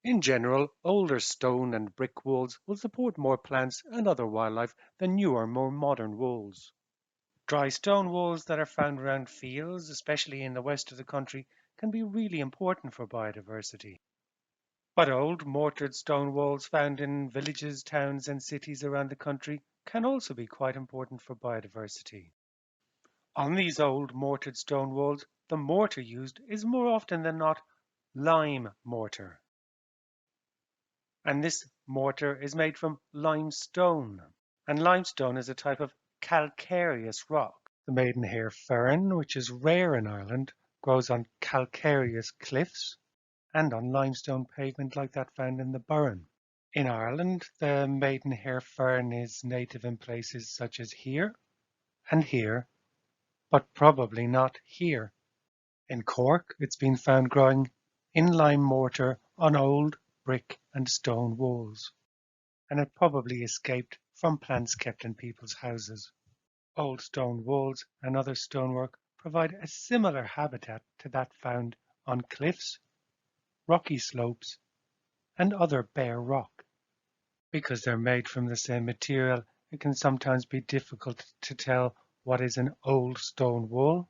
In general, older stone and brick walls will support more plants and other wildlife than newer, more modern walls. Dry stone walls that are found around fields, especially in the west of the country, can be really important for biodiversity. But old mortared stone walls found in villages, towns, and cities around the country can also be quite important for biodiversity. On these old mortared stone walls, the mortar used is more often than not lime mortar. And this mortar is made from limestone. And limestone is a type of calcareous rock. The maidenhair fern, which is rare in Ireland, grows on calcareous cliffs and on limestone pavement like that found in the Burren. In Ireland, the maidenhair fern is native in places such as here and here, but probably not here. In Cork, it's been found growing in lime mortar on old brick and stone walls, and it probably escaped from plants kept in people's houses. Old stone walls and other stonework provide a similar habitat to that found on cliffs, rocky slopes, and other bare rock. Because they're made from the same material, it can sometimes be difficult to tell what is an old stone wall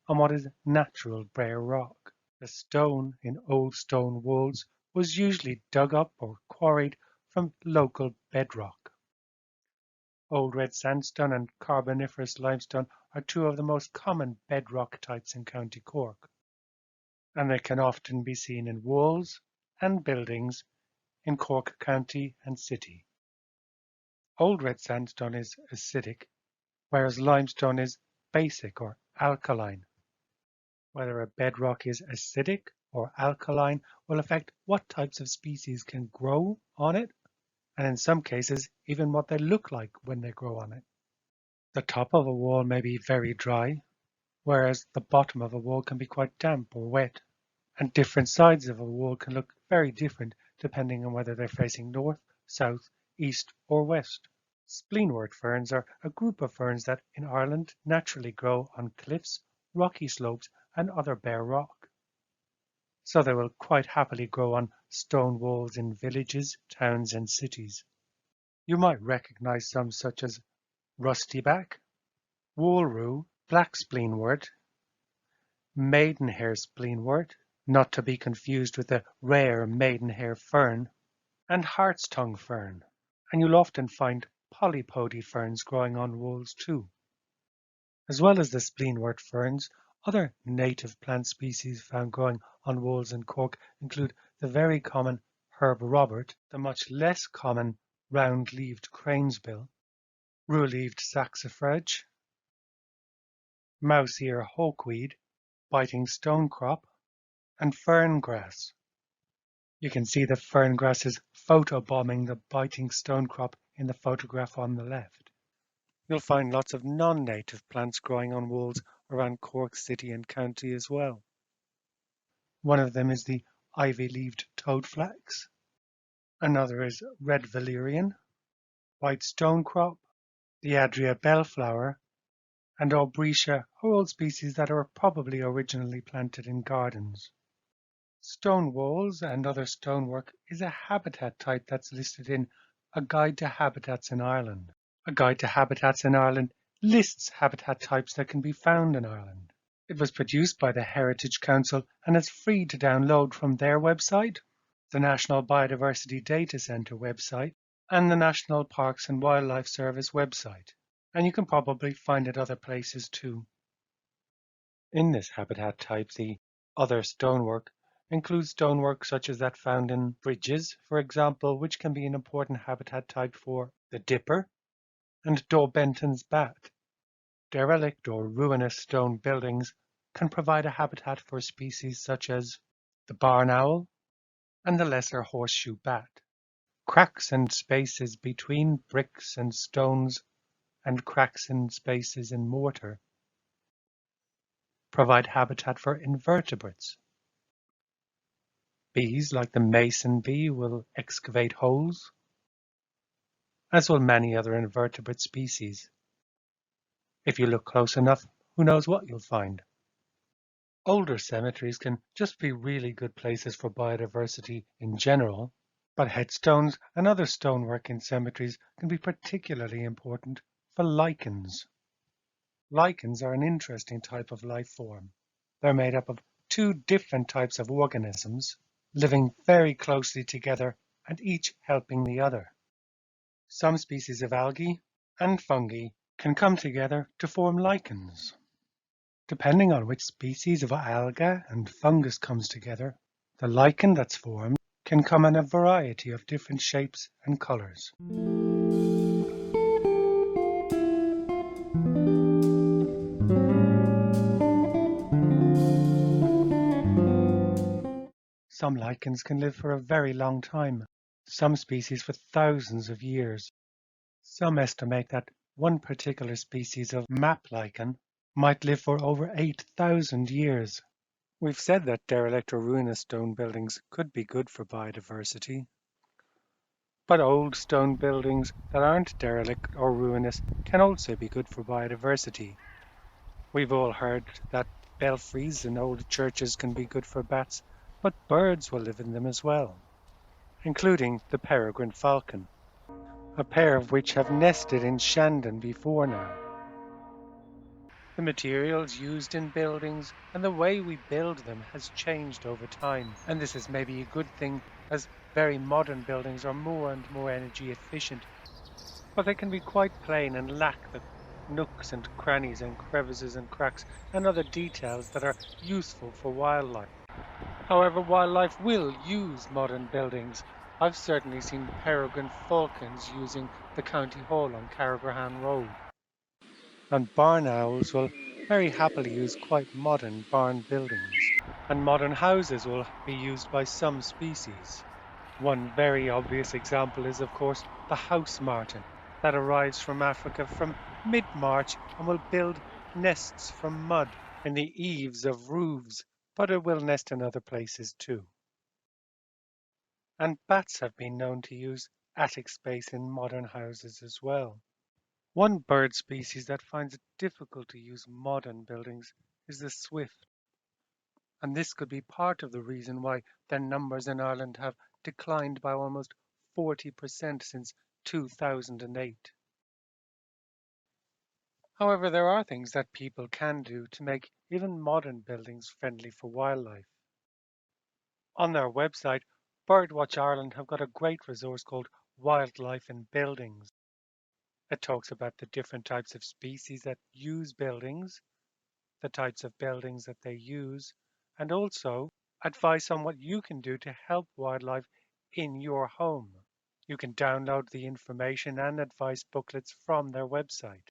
and what is natural bare rock. The stone in old stone walls was usually dug up or quarried from local bedrock. Old red sandstone and Carboniferous limestone are two of the most common bedrock types in County Cork, and they can often be seen in walls and buildings in Cork County and City. Old red sandstone is acidic, whereas limestone is basic or alkaline. Whether a bedrock is acidic or alkaline will affect what types of species can grow on it, and in some cases, even what they look like when they grow on it. The top of a wall may be very dry, whereas the bottom of a wall can be quite damp or wet, and different sides of a wall can look very different depending on whether they're facing north, south, east, or west. Spleenwort ferns are a group of ferns that in Ireland naturally grow on cliffs, rocky slopes, and other bare rock. So they will quite happily grow on stone walls in villages, towns, and cities. You might recognize some such as rustyback, woolrue, black spleenwort, maidenhair spleenwort, not to be confused with the rare maidenhair fern, and hartstongue fern. And you'll often find polypody ferns growing on walls too. As well as the spleenwort ferns, other native plant species found growing on walls in Cork include the very common herb robert, the much less common round-leaved cranesbill, rue-leaved saxifrage, mouse-ear hawkweed, biting stonecrop, and fern grass. You can see the fern grass is photobombing the biting stonecrop in the photograph on the left. You'll find lots of non-native plants growing on walls around Cork City and County as well. One of them is the ivy-leaved toadflax. Another is red valerian, white stonecrop, the Adria bellflower, and Aubrietia are all species that are probably originally planted in gardens. Stone walls and other stonework is a habitat type that's listed in A Guide to Habitats in Ireland. A Guide to Habitats in Ireland lists habitat types that can be found in Ireland. It was produced by the Heritage Council and is free to download from their website, the National Biodiversity Data Centre website, and the National Parks and Wildlife Service website. And you can probably find it other places too. In this habitat type, the other stonework includes stonework such as that found in bridges, for example, which can be an important habitat type for the dipper and Dorbenton's bat. Derelict or ruinous stone buildings can provide a habitat for species such as the barn owl and the lesser horseshoe bat. Cracks and spaces between bricks and stones and cracks and spaces in mortar provide habitat for invertebrates. Bees like the mason bee will excavate holes, as will many other invertebrate species. If you look close enough, who knows what you'll find. Older cemeteries can just be really good places for biodiversity in general, but headstones and other stonework in cemeteries can be particularly important for lichens. Lichens are an interesting type of life form. They're made up of two different types of organisms living very closely together and each helping the other. Some species of algae and fungi can come together to form lichens. Depending on which species of alga and fungus comes together, the lichen that's formed can come in a variety of different shapes and colors. Some lichens can live for a very long time, some species for thousands of years. Some estimate that one particular species of map lichen might live for over 8,000 years. We've said that derelict or ruinous stone buildings could be good for biodiversity, but old stone buildings that aren't derelict or ruinous can also be good for biodiversity. We've all heard that belfries in old churches can be good for bats, but birds will live in them as well, including the peregrine falcon, a pair of which have nested in Shandon before now. The materials used in buildings and the way we build them has changed over time, and this is maybe a good thing as very modern buildings are more and more energy efficient, but they can be quite plain and lack the nooks and crannies and crevices and cracks and other details that are useful for wildlife. However, wildlife will use modern buildings. I've certainly seen peregrine falcons using the county hall on Carrigrahan Road. And barn owls will very happily use quite modern barn buildings. And modern houses will be used by some species. One very obvious example is, of course, the house martin that arrives from Africa from mid-March and will build nests from mud in the eaves of roofs, but it will nest in other places too. And bats have been known to use attic space in modern houses as well. One bird species that finds it difficult to use modern buildings is the swift, and this could be part of the reason why their numbers in Ireland have declined by almost 40% since 2008. However, there are things that people can do to make even modern buildings friendly for wildlife. On their website, Birdwatch Ireland have got a great resource called Wildlife in Buildings. It talks about the different types of species that use buildings, the types of buildings that they use, and also advice on what you can do to help wildlife in your home. You can download the information and advice booklets from their website.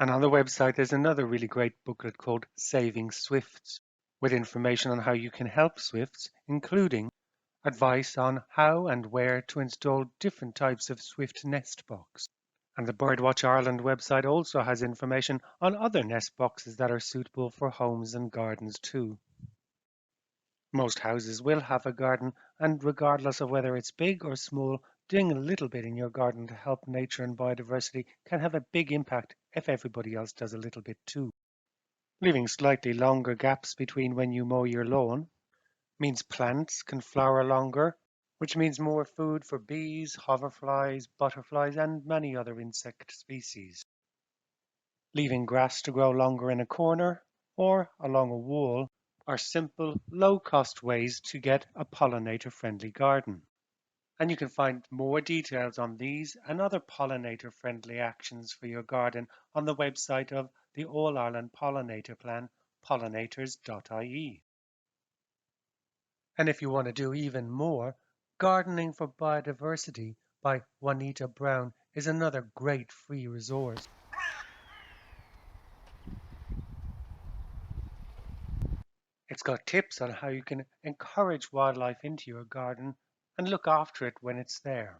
And on the website, there's another really great booklet called Saving Swifts, with information on how you can help swifts, including advice on how and where to install different types of swift nest box. And the Birdwatch Ireland website also has information on other nest boxes that are suitable for homes and gardens too. Most houses will have a garden, and regardless of whether it's big or small, doing a little bit in your garden to help nature and biodiversity can have a big impact if everybody else does a little bit too. Leaving slightly longer gaps between when you mow your lawn means plants can flower longer, which means more food for bees, hoverflies, butterflies, and many other insect species. Leaving grass to grow longer in a corner or along a wall are simple, low-cost ways to get a pollinator-friendly garden. And you can find more details on these and other pollinator-friendly actions for your garden on the website of the All Ireland Pollinator Plan, pollinators.ie. And if you want to do even more, Gardening for Biodiversity by Juanita Brown is another great free resource. It's got tips on how you can encourage wildlife into your garden and look after it when it's there.